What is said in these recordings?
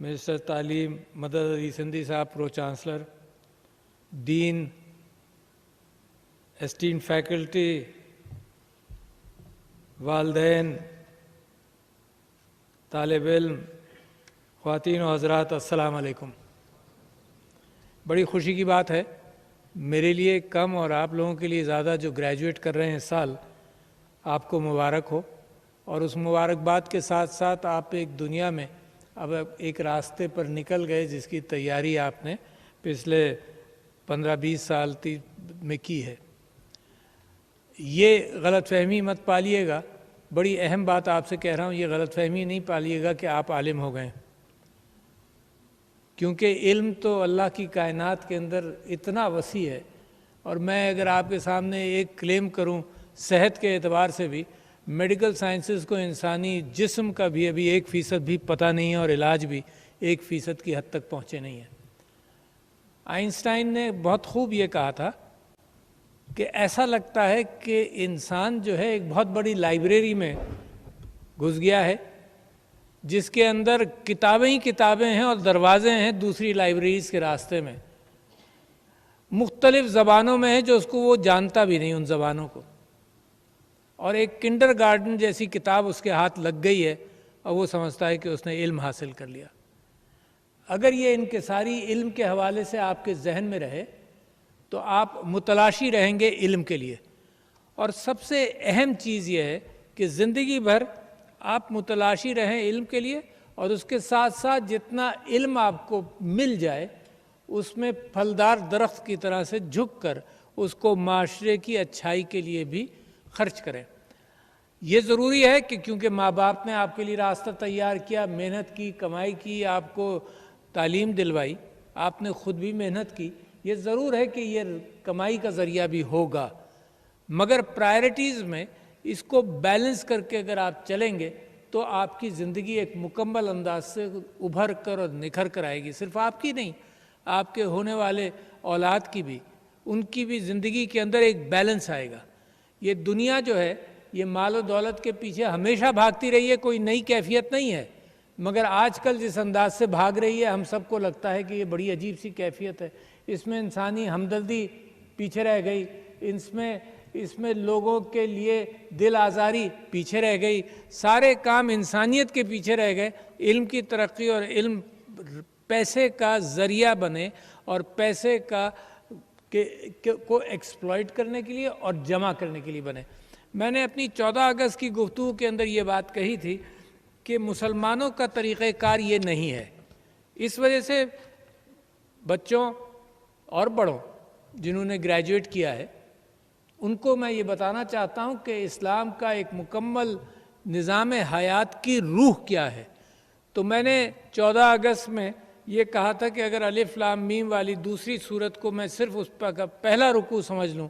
Minister तालीम मदद अली सिंधी साहब, प्रो चांसलर, डीन, एस्टीन फैकल्टी, वालदैन, तालिब इल्म, ख्वातीन व हज़रात, अस्सलाम अलैकुम। बड़ी खुशी की बात है मेरे लिए कम और आप लोगों के लिए ज़्यादा जो ग्रेजुएट कर रहे हैं इस साल, आपको मुबारक हो। और उस मुबारकबाद के साथ साथ आप एक दुनिया में अब एक रास्ते पर निकल गए जिसकी तैयारी आपने पिछले 15-20 साल में की है। ये गलतफहमी मत पालिएगा, बड़ी अहम बात आपसे कह रहा हूँ, ये गलतफहमी नहीं पालिएगा कि आप आलिम हो गए, क्योंकि इल्म तो अल्लाह की कायनात के अंदर इतना वसी है। और मैं अगर आपके सामने एक क्लेम करूं, सेहत के एतबार से भी मेडिकल साइंसेस को इंसानी जिस्म का भी अभी 1% भी पता नहीं है और इलाज भी 1% की हद तक पहुँचे नहीं है। आइंस्टाइन ने बहुत खूब ये कहा था कि ऐसा लगता है कि इंसान जो है एक बहुत बड़ी लाइब्रेरी में घुस गया है जिसके अंदर किताबें ही किताबें हैं और दरवाजे हैं दूसरी लाइब्रेरीज के रास्ते में, मुख्तलिफ ज़बानों में है जो उसको वो जानता भी नहीं उन ज़बानों को, और एक किंडरगार्टन जैसी किताब उसके हाथ लग गई है और वो समझता है कि उसने इल्म हासिल कर लिया। अगर ये इनकिसारी इल्म के हवाले से आपके जहन में रहे तो आप मुतलाशी रहेंगे इल्म के लिए। और सबसे अहम चीज़ ये है कि ज़िंदगी भर आप मुतलाशी रहें इल्म के लिए, और उसके साथ साथ जितना इल्म आपको मिल जाए उसमें फलदार दरख्त की तरह से झुक कर उसको माशरे की अच्छाई के लिए भी खर्च करें। ये ज़रूरी है कि क्योंकि माँ बाप ने आपके लिए रास्ता तैयार किया, मेहनत की, कमाई की, आपको तालीम दिलवाई, आपने ख़ुद भी मेहनत की, ये ज़रूर है कि ये कमाई का ज़रिया भी होगा, मगर प्रायोरिटीज़ में इसको बैलेंस करके अगर आप चलेंगे तो आपकी ज़िंदगी एक मुकम्मल अंदाज से उभर कर और निखर कर आएगी। सिर्फ आपकी नहीं, आपके होने वाले औलाद की भी, उनकी भी ज़िंदगी के अंदर एक बैलेंस आएगा। ये दुनिया जो है ये माल और दौलत के पीछे हमेशा भागती रही है, कोई नई कैफियत नहीं है, मगर आजकल जिस अंदाज से भाग रही है हम सबको लगता है कि ये बड़ी अजीब सी कैफियत है। इसमें इंसानी हमदर्दी पीछे रह गई, इसमें लोगों के लिए दिल आज़ारी पीछे रह गई, सारे काम इंसानियत के पीछे रह गए। इल्म की तरक्की और इल्म पैसे का ज़रिया बने और पैसे को एक्सप्लॉइट करने के लिए और जमा करने के लिए बने। मैंने अपनी 14 अगस्त की गुफ्तगू के अंदर ये बात कही थी कि मुसलमानों का तरीक़ेकार ये नहीं है। इस वजह से बच्चों और बड़ों जिन्होंने ग्रेजुएट किया है उनको मैं ये बताना चाहता हूँ कि इस्लाम का एक मुकम्मल निज़ाम हयात की रूह क्या है। तो मैंने 14 अगस्त में ये कहा था कि अगर अलिफ लाम मीम वाली दूसरी सूरत को मैं सिर्फ उस पर का पहला रुकू समझ लूँ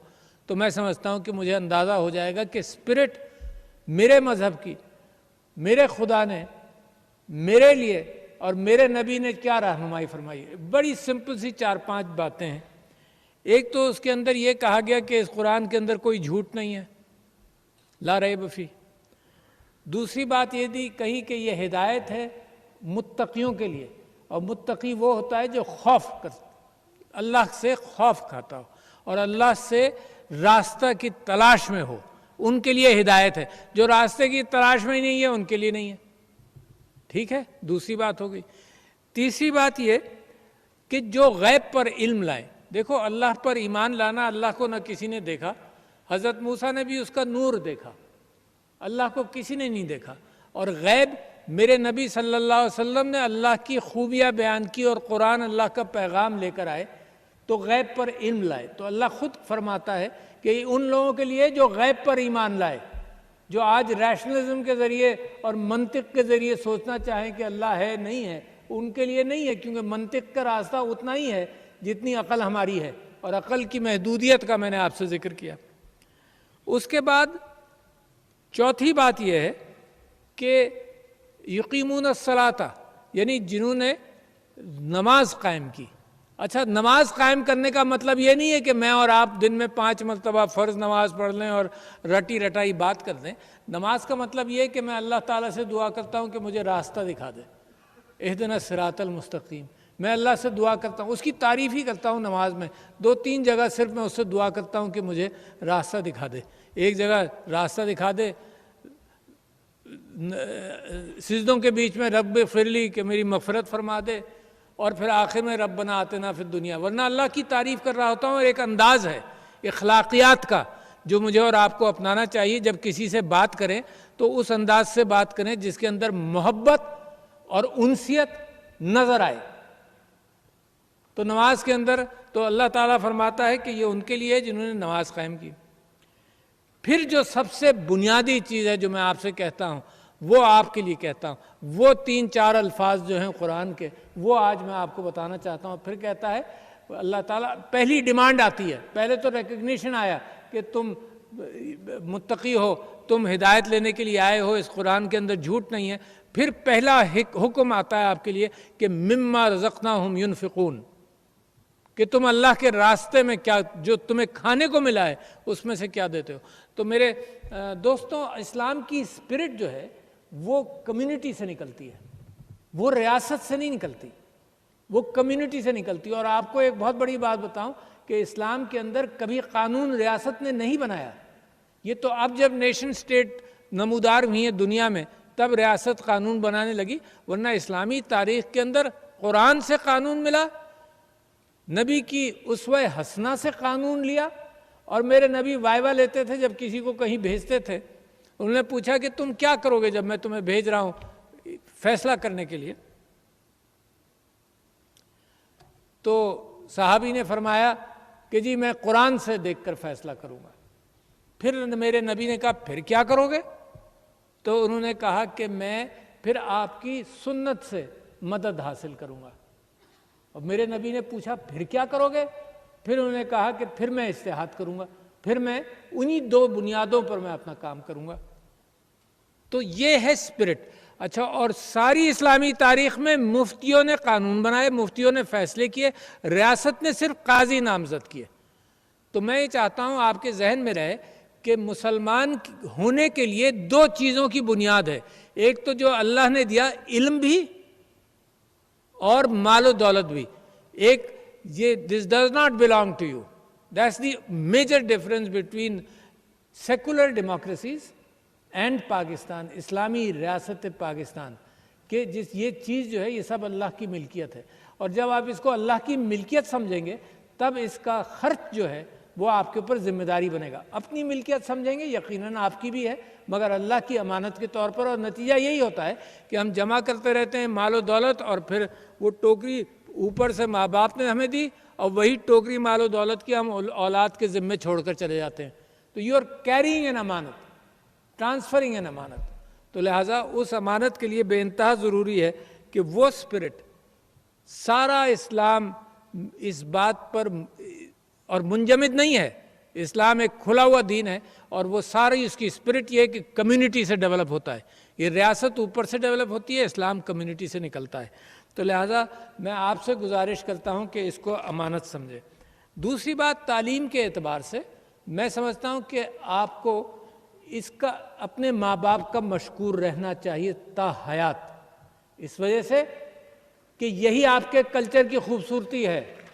तो मैं समझता हूँ कि मुझे अंदाज़ा हो जाएगा कि स्पिरिट मेरे मज़हब की, मेरे खुदा ने मेरे लिए और मेरे नबी ने क्या रहनुमाई फरमाई है। बड़ी सिंपल सी 4-5 बातें हैं। एक तो उसके अंदर ये कहा गया कि इस कुरान के अंदर कोई झूठ नहीं है, ला रैब फी। दूसरी बात ये दी कही कि ये हिदायत है मुत्तकियों के लिए, और मुत्तकी वो होता है जो खौफ कर, अल्लाह से खौफ खाता हो और अल्लाह से रास्ता की तलाश में हो, उनके लिए हिदायत है। जो रास्ते की तलाश में ही नहीं है उनके लिए नहीं है। ठीक है, दूसरी बात हो गई। तीसरी बात ये कि जो गैब पर इल्म लाए, देखो अल्लाह पर ईमान लाना, अल्लाह को न किसी ने देखा, हज़रत मूसा ने भी उसका नूर देखा, अल्लाह को किसी ने नहीं देखा। और गैब मेरे नबी सल्लल्लाहु अलैहि वसल्लम ने अल्लाह की खूबियाँ बयान की और कुरान अल्लाह का पैगाम लेकर आए, तो गैब पर इल्म लाए। तो अल्लाह खुद फरमाता है कि उन लोगों के लिए जो गैब पर ईमान लाए, जो आज रैशनलिज्म के ज़रिए और मंतिक के ज़रिए सोचना चाहें कि अल्लाह है नहीं है, उनके लिए नहीं है, क्योंकि मंतिक का रास्ता उतना ही है जितनी अक़ल हमारी है, और अक़ल की महदूदियत का मैंने आपसे ज़िक्र किया। उसके बाद चौथी बात यह है कि युकीमून अस्सलाता, यानी जिन्होंने नमाज कायम की। अच्छा, नमाज कायम करने का मतलब ये नहीं है कि मैं और आप दिन में 5 मरतबा फ़र्ज़ नमाज पढ़ लें और रटी रटाई बात कर दें। नमाज का मतलब ये है कि मैं अल्लाह ताला से दुआ करता हूँ कि मुझे रास्ता दिखा दे, इहदिना सिरातल मुस्तकीम। मैं अल्लाह से दुआ करता हूँ, उसकी तारीफ़ ही करता हूँ नमाज में। 2-3 जगह सिर्फ मैं उससे दुआ करता हूँ कि मुझे रास्ता दिखा दे। एक जगह रास्ता दिखा दे सिजदों के बीच में, रब फिरली, कि मेरी मग़फ़िरत फरमा दे, और फिर आखिर में रब्बना आतिना फिद दुनिया। वरना अल्लाह की तारीफ़ कर रहा होता हूँ। और एक अंदाज़ है अखलाकियात का जो मुझे और आपको अपनाना चाहिए। जब किसी से बात करें तो उस अंदाज से बात करें जिसके अंदर मोहब्बत और उनसियत नज़र आए। तो नमाज के अंदर तो अल्लाह ताला फरमाता है कि ये उनके लिए है जिन्होंने नमाज कायम की। फिर जो सबसे बुनियादी चीज़ है जो मैं आपसे कहता हूँ, वो आपके लिए कहता हूँ, वो 3-4 अल्फाज जो हैं कुरान के, वो आज मैं आपको बताना चाहता हूँ। फिर कहता है अल्लाह ताला, पहली डिमांड आती है, पहले तो रिकग्निशन आया कि तुम मुत्तकी हो, तुम हिदायत लेने के लिए आए हो, इस कुरान के अंदर झूठ नहीं है। फिर पहला हुक्म आता है आपके लिए कि मिम्मा रज़क़नाहुम युनफ़िक़ून, कि तुम अल्लाह के रास्ते में क्या, जो तुम्हें खाने को मिला है उसमें से क्या देते हो। तो मेरे दोस्तों, इस्लाम की स्पिरिट जो है वो कम्युनिटी से निकलती है, वो रियासत से नहीं निकलती, वो कम्युनिटी से निकलती है। और आपको एक बहुत बड़ी बात बताऊं कि इस्लाम के अंदर कभी कानून रियासत ने नहीं बनाया। ये तो अब जब नेशन स्टेट नमूदार हुई है दुनिया में तब रियासत कानून बनाने लगी, वरना इस्लामी तारीख़ के अंदर कुरान से कानून मिला, नबी की उसवे हसना से कानून लिया। और मेरे नबी वाइवा लेते थे जब किसी को कहीं भेजते थे। उन्होंने पूछा कि तुम क्या करोगे जब मैं तुम्हें भेज रहा हूँ फैसला करने के लिए। तो साहबी ने फरमाया कि जी मैं कुरान से देखकर फैसला करूँगा। फिर मेरे नबी ने कहा फिर क्या करोगे? तो उन्होंने कहा कि मैं फिर आपकी सुन्नत से मदद हासिल करूँगा। और मेरे नबी ने पूछा फिर क्या करोगे? फिर उन्होंने कहा कि फिर मैं इज्तिहाद करूँगा, फिर मैं उन्हीं 2 बुनियादों पर मैं अपना काम करूँगा। तो ये है स्पिरिट। अच्छा, और सारी इस्लामी तारीख़ में मुफ्तियों ने कानून बनाए, मुफ्तियों ने फैसले किए, रियासत ने सिर्फ काजी नामज़द किए। तो मैं ये चाहता हूँ आपके जहन में रहे कि मुसलमान होने के लिए 2 चीज़ों की बुनियाद है। एक तो जो अल्लाह ने दिया इल्म भी और मालो दौलत भी। एक ये this does not belong to you, that's the major difference between secular democracies and Pakistan, इस्लामी रियासत पाकिस्तान के ये चीज़ जो है ये सब अल्लाह की मिल्कियत है। और जब आप इसको अल्लाह की मिल्कियत समझेंगे तब इसका खर्च जो है वो आपके ऊपर जिम्मेदारी बनेगा। अपनी मिल्कियत समझेंगे यकीनन आपकी भी है, मगर अल्लाह की अमानत के तौर पर। और नतीजा यही होता है कि हम जमा करते रहते हैं मालो दौलत, और फिर वो टोकरी ऊपर से माँ बाप ने हमें दी और वही टोकरी मालो दौलत की हम औलाद के ज़िम्मे छोड़कर चले जाते हैं। तो यू आर कैरिंग एन अमानत, ट्रांसफरिंग एन अमानत। तो लिहाजा उस अमानत के लिए बेइंतहा ज़रूरी है कि वो स्पिरिट, सारा इस्लाम इस बात पर और मुंजमद नहीं है। इस्लाम एक खुला हुआ दीन है और वो सारी उसकी स्पिरिट ये है कि कम्युनिटी से डेवलप होता है। ये रियासत ऊपर से डेवलप होती है, इस्लाम कम्युनिटी से निकलता है। तो लिहाजा मैं आपसे गुजारिश करता हूँ कि इसको अमानत समझे। दूसरी बात, तालीम के एतबार से मैं समझता हूँ कि आपको इसका अपने माँ बाप का मशकूर रहना चाहिए ता हयात, इस वजह से कि यही आपके कल्चर की खूबसूरती है,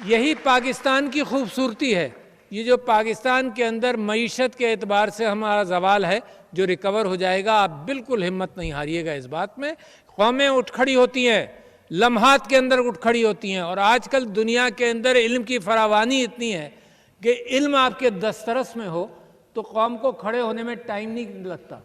यही पाकिस्तान की खूबसूरती है। ये जो पाकिस्तान के अंदर मईशत के एतबार से हमारा जवाल है जो रिकवर हो जाएगा, आप बिल्कुल हिम्मत नहीं हारिएगा इस बात में। कौमें उठ खड़ी होती हैं, लम्हात के अंदर उठ खड़ी होती हैं। और आजकल दुनिया के अंदर इल्म की फरावानी इतनी है कि इल्म आपके दस्तरस में हो तो कौम को खड़े होने में टाइम नहीं लगता।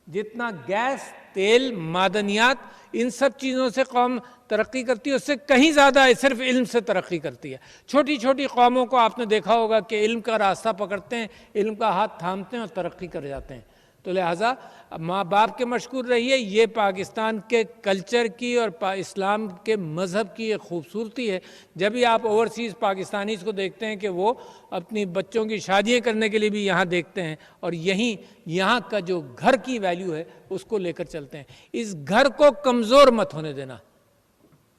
जितना गैस, तेल, मादनियात, इन सब चीज़ों से कौम तरक्की करती है, उससे कहीं ज़्यादा सिर्फ इल्म से तरक्की करती है। छोटी छोटी कौमों को आपने देखा होगा कि इल्म का रास्ता पकड़ते हैं, इल्म का हाथ थामते हैं और तरक्की कर जाते हैं। तो लिहाजा माँ बाप के मशकूर रहिए। ये पाकिस्तान के कल्चर की और इस्लाम के मज़हब की एक खूबसूरती है। जब भी आप ओवरसीज़ पाकिस्तानीज़ को देखते हैं कि वो अपनी बच्चों की शादियाँ करने के लिए भी यहाँ देखते हैं और यहाँ का जो घर की वैल्यू है उसको लेकर चलते हैं। इस घर को कमज़ोर मत होने देना,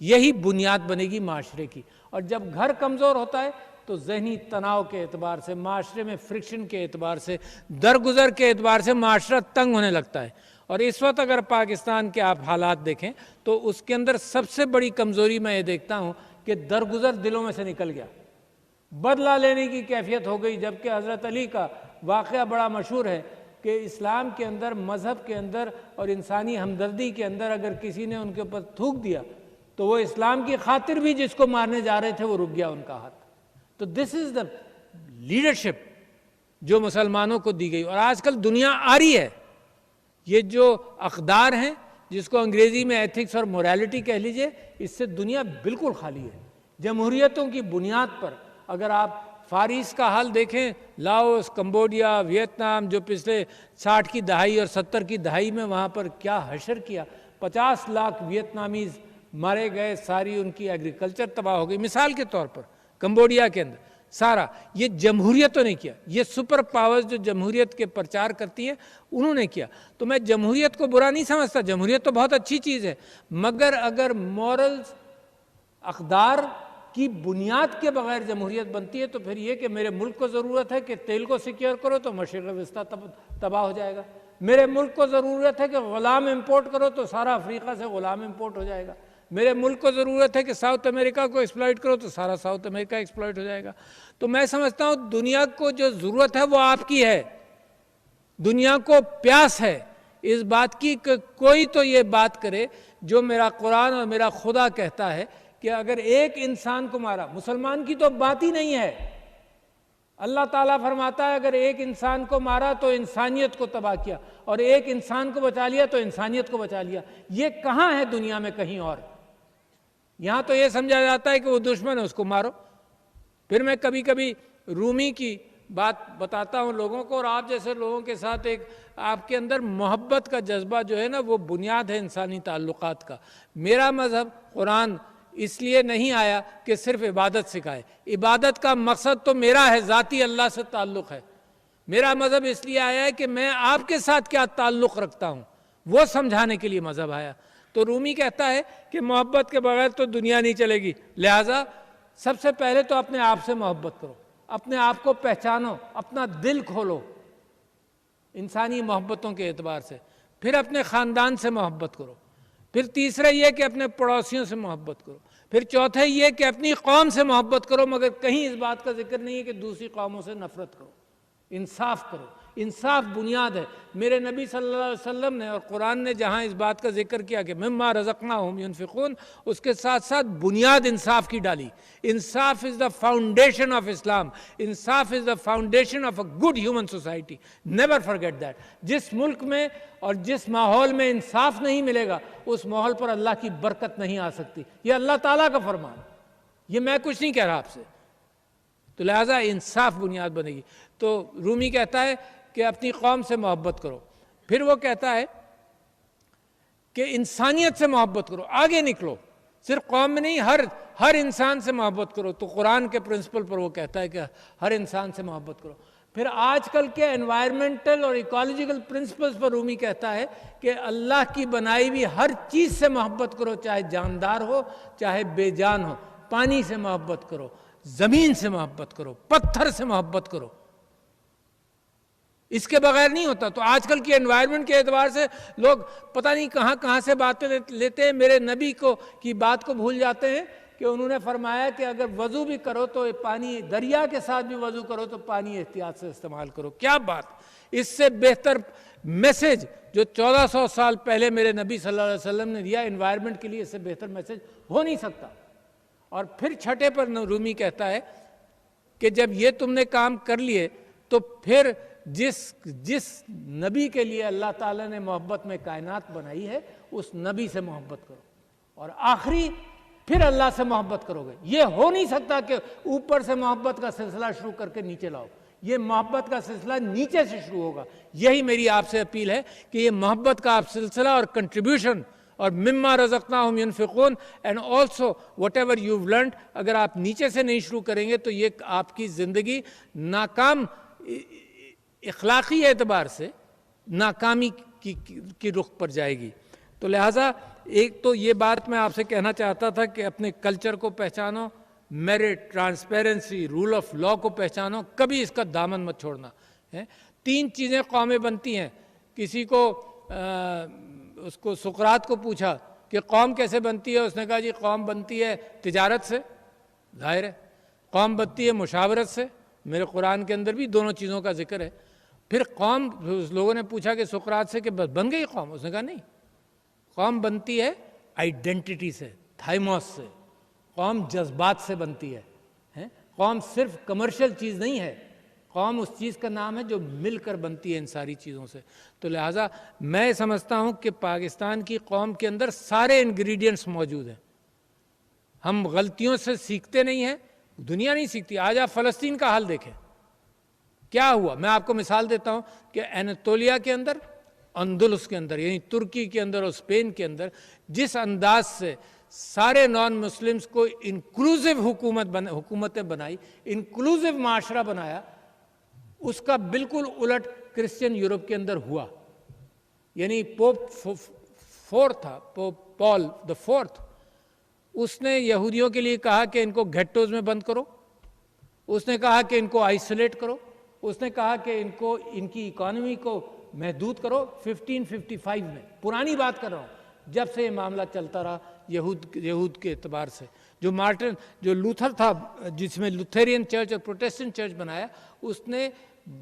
यही बुनियाद बनेगी माशरे की। और जब घर कमज़ोर होता है तो जहनी तनाव के एतबार से, माशरे में फ्रिक्शन के एतबार से, दरगुजर के एतबार से माशरा तंग होने लगता है। और इस वक्त अगर पाकिस्तान के आप हालात देखें तो उसके अंदर सबसे बड़ी कमज़ोरी मैं ये देखता हूँ कि दरगुजर दिलों में से निकल गया, बदला लेने की कैफियत हो गई। जबकि हज़रत अली का वाक़या बड़ा मशहूर है कि इस्लाम के अंदर, मज़हब के अंदर और इंसानी हमदर्दी के अंदर अगर किसी ने उनके ऊपर थूक दिया तो वो इस्लाम की खातिर भी जिसको मारने जा रहे थे वो रुक गया उनका हाथ। तो दिस इज़ द लीडरशिप जो मुसलमानों को दी गई। और आजकल दुनिया आ रही है, ये जो अक़दार हैं जिसको अंग्रेज़ी में एथिक्स और मोरालिटी कह लीजिए, इससे दुनिया बिल्कुल खाली है। जमहूरियतों की बुनियाद पर अगर आप फारिस का हाल देखें, लाओस, कंबोडिया, वियतनाम, जो पिछले 60 की दहाई और 70 की दहाई में वहाँ पर क्या हशर किया, 50 लाख वियतनामीज़ मारे गए, सारी उनकी एग्रीकल्चर तबाह हो गई। मिसाल के तौर पर कंबोडिया के अंदर सारा ये जमहूरियतों ने किया, ये सुपर पावर्स जो जमहूरियत के प्रचार करती हैं उन्होंने किया। तो मैं जमहूरियत को बुरा नहीं समझता, जमहूरियत तो बहुत अच्छी चीज़ है, मगर अगर मॉरल्स, अक़दार की बुनियाद के बगैर जमहूरियत बनती है तो फिर ये कि मेरे मुल्क को ज़रूरत है कि तेल को सिक्योर करो तो मशरिक़ वस्ता तबाह हो जाएगा, मेरे मुल्क को ज़रूरत है कि ग़ुलाम इम्पोर्ट करो तो सारा अफ्रीका से ग़ुलाम इम्पोर्ट हो जाएगा, मेरे मुल्क को ज़रूरत है कि साउथ अमेरिका को एक्सप्लॉइट करो तो सारा साउथ अमेरिका एक्सप्लॉइट हो जाएगा। तो मैं समझता हूँ दुनिया को जो ज़रूरत है वो आपकी है, दुनिया को प्यास है इस बात की कि कोई तो ये बात करे जो मेरा कुरान और मेरा खुदा कहता है कि अगर एक इंसान को मारा, मुसलमान की तो बात ही नहीं है, अल्लाह ताला फरमाता है अगर एक इंसान को मारा तो इंसानियत को तबाह किया, और एक इंसान को बचा लिया तो इंसानियत को बचा लिया। ये कहाँ है दुनिया में कहीं और? यहाँ तो ये समझा जाता है कि वो दुश्मन है उसको मारो। फिर मैं कभी कभी रूमी की बात बताता हूँ लोगों को, और आप जैसे लोगों के साथ एक आपके अंदर मोहब्बत का जज्बा जो है ना वो बुनियाद है इंसानी ताल्लुकात का। मेरा मज़हब कुरान इसलिए नहीं आया कि सिर्फ इबादत सिखाए, इबादत का मकसद तो मेरा है, ज़ाती अल्लाह से ताल्लुक़ है। मेरा मज़हब इसलिए आया है कि मैं आपके साथ क्या ताल्लुक़ रखता हूँ वो समझाने के लिए मज़हब आया। तो रूमी कहता है कि मोहब्बत के बगैर तो दुनिया नहीं चलेगी, लिहाजा सबसे पहले तो अपने आप से मोहब्बत करो, अपने आप को पहचानो, अपना दिल खोलो इंसानी मोहब्बतों के एतबार से, फिर अपने ख़ानदान से मोहब्बत करो, फिर तीसरा ये कि अपने पड़ोसियों से मोहब्बत करो, फिर चौथा ये कि अपनी कौम से मोहब्बत करो, मगर कहीं इस बात का जिक्र नहीं है कि दूसरी कौमों से नफरत करो, इंसाफ करो। इंसाफ बुनियाद है। मेरे नबी सल्लल्लाहु अलैहि वसल्लम ने और कुरान ने जहाँ इस बात का जिक्र किया कि मिम्मा रज़क़नाहुम युनफ़िक़ून, उसके साथ साथ बुनियाद इंसाफ की डाली। इंसाफ is the foundation of Islam, इंसाफ is the foundation of a good human society, never forget that. जिस मुल्क में और जिस माहौल में इंसाफ नहीं मिलेगा उस माहौल पर अल्लाह की बरकत नहीं आ सकती। ये अल्लाह ताला का फरमान, ये मैं कुछ नहीं कह रहा आपसे। तो लिहाजा इंसाफ बुनियाद बनेगी। तो रूमी कहता है कि अपनी कौम से मोहब्बत करो, फिर वो कहता है कि इंसानियत से मोहब्बत करो, आगे निकलो, सिर्फ कौम में नहीं हर इंसान से मोहब्बत करो। तो कुरान के प्रिंसिपल पर वो कहता है कि हर इंसान से मोहब्बत करो। फिर आजकल के एनवायरमेंटल और इकोलॉजिकल प्रिंसिपल्स पर रूमी कहता है कि अल्लाह की बनाई हुई हर चीज़ से मोहब्बत करो, चाहे जानदार हो चाहे बेजान हो। पानी से मोहब्बत करो, ज़मीन से मोहब्बत करो, पत्थर से मोहब्बत करो, इसके बगैर नहीं होता। तो आजकल की एनवायरनमेंट के एतबार से लोग पता नहीं कहाँ कहाँ से बातें लेते हैं, मेरे नबी को की बात को भूल जाते हैं कि उन्होंने फरमाया कि अगर वज़ू भी करो तो पानी, दरिया के साथ भी वज़ू करो तो पानी एहतियात से इस्तेमाल करो। क्या बात! इससे बेहतर मैसेज जो 1400 साल पहले मेरे नबी सल्लल्लाहु अलैहि वसल्लम ने दिया एनवायरनमेंट के लिए, इससे बेहतर मैसेज हो नहीं सकता। और फिर छठे पर रूमी कहता है कि जब ये तुमने काम कर लिए तो फिर जिस नबी के लिए अल्लाह ताला ने मोहब्बत में कायनात बनाई है उस नबी से मोहब्बत करो, और आखिरी फिर अल्लाह से मोहब्बत करोगे। ये हो नहीं सकता कि ऊपर से मोहब्बत का सिलसिला शुरू करके नीचे लाओ, ये मोहब्बत का सिलसिला नीचे से शुरू होगा। यही मेरी आपसे अपील है कि ये मोहब्बत का आप सिलसिला और कंट्रीब्यूशन और मिम्मा रज़क़नाहुम युनफ़िक़ून and also whatever you learn, अगर आप नीचे से नहीं शुरू करेंगे तो ये आपकी ज़िंदगी नाकाम, इखलाक़ी एतबार से नाकामी की रुख पर जाएगी। तो लिहाजा एक तो ये बात मैं आपसे कहना चाहता था कि अपने कल्चर को पहचानो, merit, transparency, rule of law को पहचानो, कभी इसका दामन मत छोड़ना है। 3 चीज़ें कौमें बनती हैं, किसी को उसको सुकरात को पूछा कि कौम कैसे बनती है, उसने कहा जी कौम बनती है तिजारत से, जाहिर है। कौम बनती है मुशावरत से, मेरे कुरान के अंदर भी दोनों चीज़ों का जिक्र है। फिर कौम, उस लोगों ने पूछा कि सुकरात से कि बस बन गई कौम, उसने कहा नहीं, कौम बनती है आइडेंटिटी से, थाइमोस से। कौम जज्बात से बनती है, हैं? कौम सिर्फ कमर्शियल चीज़ नहीं है, कौम उस चीज़ का नाम है जो मिलकर बनती है इन सारी चीज़ों से। तो लिहाजा मैं समझता हूँ कि पाकिस्तान की कौम के अंदर सारे इंग्रेडिएंट्स मौजूद हैं। हम गलतियों से सीखते नहीं हैं, दुनिया नहीं सीखती। आज आप फ़लस्तीन का हाल देखें, क्या हुआ। मैं आपको मिसाल देता हूँ कि एनातोलिया के अंदर, अंदुलुस के अंदर, यानी तुर्की के अंदर और स्पेन के अंदर जिस अंदाज से सारे नॉन मुस्लिम्स को इंक्लूसिव हुकूमतें बनाई, इंक्लूसिव माशरा बनाया, उसका बिल्कुल उलट क्रिश्चियन यूरोप के अंदर हुआ। यानी पोप फोर्थ था, पोप पॉल द फोर्थ, उसने यहूदियों के लिए कहा कि इनको घेट्टोज में बंद करो, उसने कहा कि इनको आइसोलेट करो, उसने कहा कि इनको, इनकी इकॉनमी को महदूद करो। 1555 में, पुरानी बात कर रहा हूँ, जब से ये मामला चलता रहा यहूद के एतबार से। जो लूथर था, जिसमें लुथेरियन चर्च और प्रोटेस्टेंट चर्च बनाया, उसने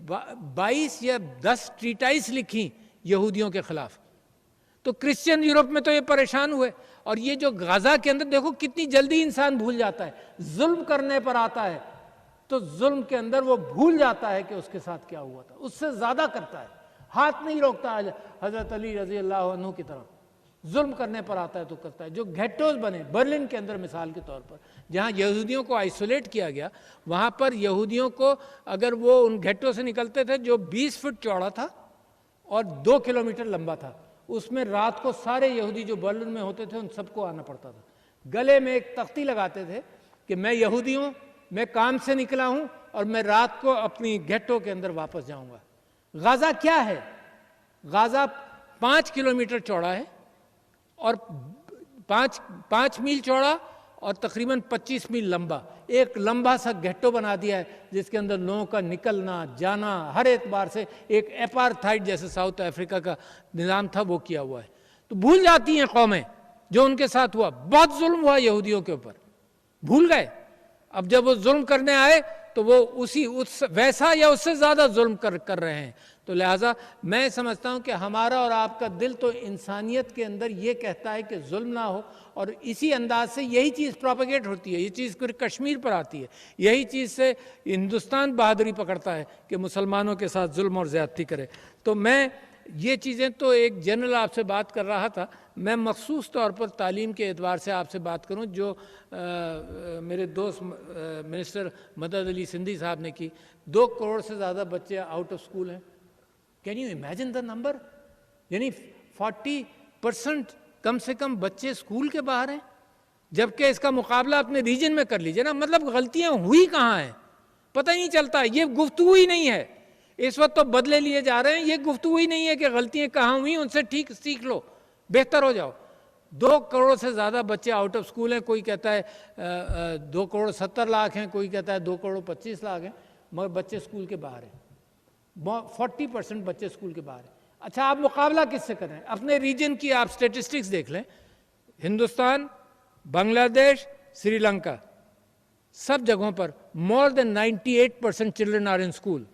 22 या 10 ट्रीटाइस लिखी यहूदियों के खिलाफ। तो क्रिश्चियन यूरोप में तो ये परेशान हुए। और ये जो गाजा के अंदर देखो कितनी जल्दी इंसान भूल जाता है, जुल्म करने पर आता है तो जुल्म के अंदर वो भूल जाता है कि उसके साथ क्या हुआ था, उससे ज्यादा करता है, हाथ नहीं रोकता हजरत अली रजी अल्लाह अन्हु की तरह। जुल्म करने पर आता है तो करता है। जो घेट्टोज बने बर्लिन के अंदर मिसाल के तौर पर, जहाँ यहूदियों को आइसोलेट किया गया, वहाँ पर यहूदियों को, अगर वो उन घेट्टों से निकलते थे जो 20 फुट चौड़ा था और 2 किलोमीटर लंबा था, उसमें रात को सारे यहूदी जो बर्लिन में होते थे उन सबको आना पड़ता था। गले में एक तख्ती लगाते थे कि मैं यहूदी हूँ, मैं काम से निकला हूँ और मैं रात को अपनी घेट्टों के अंदर वापस जाऊँगा। गाजा क्या है? गाजा 5 किलोमीटर चौड़ा है और 5 मील चौड़ा और तकरीबन 25 मील लंबा। एक लंबा सा घेट्टो बना दिया है जिसके अंदर लोगों का निकलना जाना हर एतबार से एक एपार्थाइड जैसे साउथ अफ्रीका का निज़ाम था वो किया हुआ है। तो भूल जाती हैं कौमें जो उनके साथ हुआ। बहुत जुल्म हुआ यहूदियों के ऊपर, भूल गए। अब जब वो जुल्म करने आए तो वो वैसा या उससे ज़्यादा जुल्म कर रहे हैं। तो लिहाजा मैं समझता हूँ कि हमारा और आपका दिल तो इंसानियत के अंदर ये कहता है कि जुल्म ना हो, और इसी अंदाज से यही चीज़ प्रोपेगेट होती है। ये चीज़ कश्मीर पर आती है, यही चीज़ से हिंदुस्तान बहादुरी पकड़ता है कि मुसलमानों के साथ जुल्म और ज़्यादती करे। तो मैं ये चीज़ें तो एक जनरल आपसे बात कर रहा था, मैं मखसूस तौर पर तालीम के एतबार से आपसे बात करूं जो मेरे दोस्त मिनिस्टर मदद अली सिंधी साहब ने की। 2 करोड़ से ज़्यादा बच्चे आउट ऑफ स्कूल हैं। Can you imagine the number? यानी 40% कम से कम बच्चे स्कूल के बाहर हैं, जबकि इसका मुकाबला अपने रीजन में कर लीजिए ना। मतलब गलतियाँ हुई कहाँ हैं पता ही नहीं चलता। ये गुफ्तगू ही नहीं है। इस वक्त तो बदले लिए जा रहे हैं, ये गुफ्तगू ही नहीं है कि गलतियाँ कहाँ हुई, उनसे ठीक सीख लो, बेहतर हो जाओ। 2 करोड़ से ज़्यादा बच्चे आउट ऑफ स्कूल हैं। कोई कहता है 2 करोड़ 70 लाख हैं, कोई कहता है 2 करोड़ 25 लाख हैं, मगर बच्चे स्कूल के बाहर हैं। 40% बच्चे स्कूल के बाहर हैं। अच्छा, आप मुकाबला किससे करें? अपने रीजन की आप स्टेटिस्टिक्स देख लें, हिंदुस्तान, बांग्लादेश, श्रीलंका, सब जगहों पर more than 98% children are in school.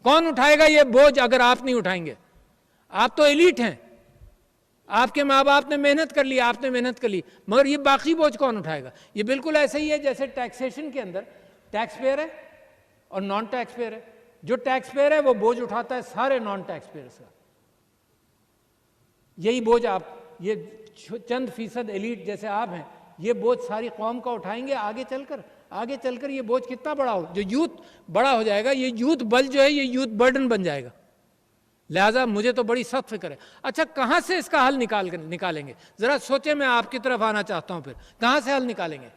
कौन उठाएगा ये बोझ अगर आप नहीं उठाएंगे? आप तो एलीट हैं, आपके माँ बाप ने मेहनत कर ली, आपने मेहनत कर ली, मगर ये बाकी बोझ कौन उठाएगा? ये बिल्कुल ऐसे ही है जैसे टैक्सेशन के अंदर टैक्स पेयर है और नॉन टैक्स पेयर है। जो टैक्स पेयर है वो बोझ उठाता है सारे नॉन टैक्स पेयर्स का। यही बोझ आप, ये चंद फीसद एलीट जैसे आप हैं, ये बोझ सारी कौम का उठाएंगे आगे चलकर ये बोझ कितना बड़ा हो, जो यूथ बड़ा हो जाएगा, ये यूथ बल जो है ये यूथ बर्डन बन जाएगा। लिहाजा मुझे तो बड़ी सख्त फिक्र है। अच्छा, कहाँ से इसका हल निकालेंगे? ज़रा सोचे, मैं आपकी तरफ आना चाहता हूँ। फिर कहाँ से हल निकालेंगे?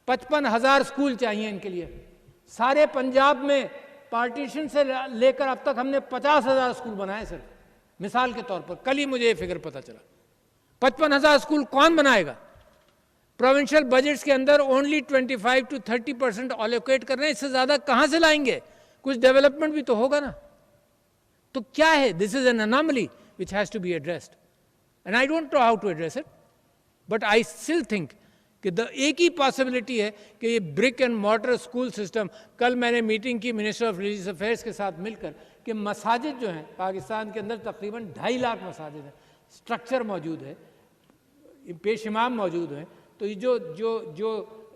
55,000 स्कूल चाहिए इनके लिए। सारे पंजाब में पार्टीशन से लेकर अब तक हमने 50,000 स्कूल बनाए सिर्फ, मिसाल के तौर पर। कल ही मुझे ये फिक्र पता चला। 55,000 स्कूल कौन बनाएगा? प्रोविंशियल बजट्स के अंदर ओनली 25 to 30% ऑलोकेट कर रहे हैं, इससे ज़्यादा कहाँ से लाएंगे? कुछ डेवलपमेंट भी तो होगा ना। तो क्या है? This is an anomaly. which has to be addressed. And I don't know how to address it, but I still think कि एक ही पॉसिबिलिटी है कि ये brick and mortar school system, कल मैंने मीटिंग की मिनिस्टर ऑफ रिलीजियस अफेयर्स के साथ मिलकर कि मसाजिद जो हैं पाकिस्तान के अंदर तकरीबन 2.5 लाख मसाजिद हैं, स्ट्रक्चर मौजूद है, पेश इमाम मौजूद हैं, तो ये जो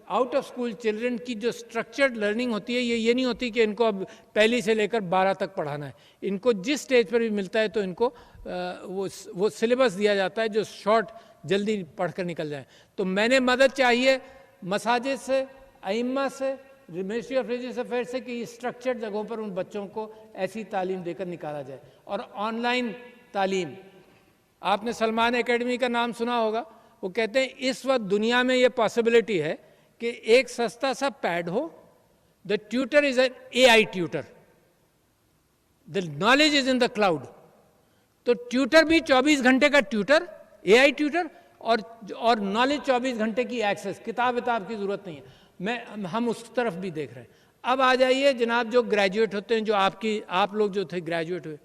आउट ऑफ स्कूल चिल्ड्रन की जो स्ट्रक्चर्ड लर्निंग होती है, ये नहीं होती कि इनको अब पहली से लेकर 12 तक पढ़ाना है। इनको जिस स्टेज पर भी मिलता है तो इनको वो सिलेबस दिया जाता है जो शॉर्ट जल्दी पढ़कर निकल जाए। तो मैंने मदद चाहिए मसाजिद से, अइम्मा से, मिनिस्ट्री ऑफ रिलीजियस अफेयर्स से कि स्ट्रक्चर्ड जगहों पर उन बच्चों को ऐसी तालीम देकर निकाला जाए। और ऑनलाइन तालीम, आपने सलमान एकेडमी का नाम सुना होगा, वो कहते हैं इस वक्त दुनिया में ये पॉसिबिलिटी है कि एक सस्ता सा पैड हो, the tutor is an AI tutor, the knowledge is in the cloud. तो ट्यूटर भी 24 घंटे का ट्यूटर, AI ट्यूटर, और नॉलेज 24 घंटे की एक्सेस, किताब की जरूरत नहीं है। हम उस तरफ भी देख रहे हैं। अब आ जाइए जनाब, जो ग्रेजुएट होते हैं, जो आप लोग जो थे ग्रेजुएट हुए,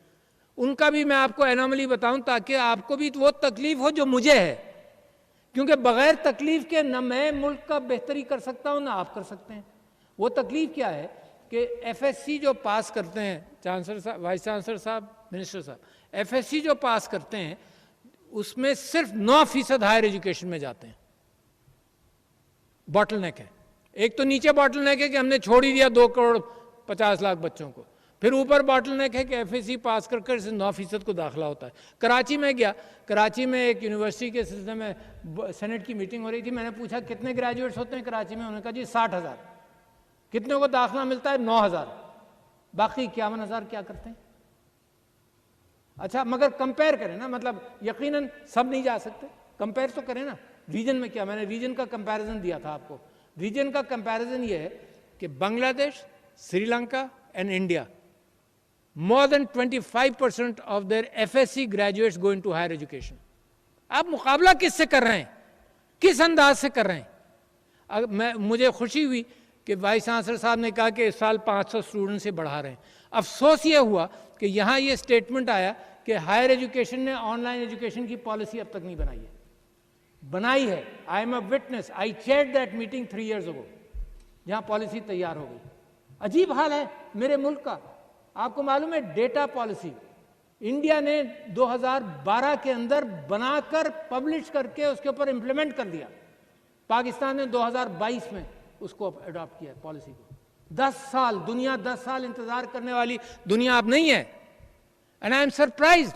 उनका भी मैं आपको एनोमली बताऊं ताकि आपको भी वो तकलीफ हो जो मुझे है, क्योंकि बगैर तकलीफ के न मैं मुल्क का बेहतरी कर सकता हूं ना आप कर सकते हैं। वो तकलीफ क्या है कि FSC जो पास करते हैं, चांसलर साहब, वाइस चांसलर साहब, मिनिस्टर साहब, FSC जो पास करते हैं उसमें सिर्फ 9% हायर एजुकेशन में जाते हैं। बॉटलनेक है। एक तो नीचे बॉटलनेक है कि हमने छोड़ ही दिया 2,50,00,000 बच्चों को, फिर ऊपर बॉटलनेक है कि FSC पास कर 9% को दाखिला होता है। कराची में गया, कराची में एक यूनिवर्सिटी के सिलसिले में सेनेट की मीटिंग हो रही थी, मैंने पूछा कितने ग्रेजुएट्स होते हैं कराची में, उन्होंने कहा जी 60,000। कितने को दाखिला मिलता है? 9,000। बाकी 51,000 क्या करते हैं? अच्छा, मगर कंपेयर करें ना, मतलब यकीनन सब नहीं जा सकते, कंपेयर तो करें ना। रीजन में क्या, मैंने रीजन का कंपैरिजन दिया था आपको। रीजन का कंपैरिजन ये है कि Bangladesh, Sri Lanka and India, more than 25% of their FSC graduates go into higher education. आप मुकाबला किससे कर रहे हैं, किस अंदाज से कर रहे हैं? मुझे खुशी हुई कि वाइस चांसलर साहब ने कहा कि इस साल 500 स्टूडेंट से बढ़ा रहे हैं। अफसोस ये हुआ कि यहाँ ये स्टेटमेंट आया कि हायर एजुकेशन ने ऑनलाइन एजुकेशन की पॉलिसी अब तक नहीं बनाई है। बनाई है, I am a witness, I chaired that meeting 3 years ago, जहाँ पॉलिसी तैयार हो गई। अजीब हाल है मेरे मुल्क का। आपको मालूम है डेटा पॉलिसी इंडिया ने 2012 के अंदर बनाकर पब्लिश करके उसके ऊपर इंप्लीमेंट कर दिया। पाकिस्तान ने 2022 में उसको अडॉप्ट किया पॉलिसी को। 10 साल, दुनिया 10 साल इंतजार करने वाली दुनिया अब नहीं है। And I am surprised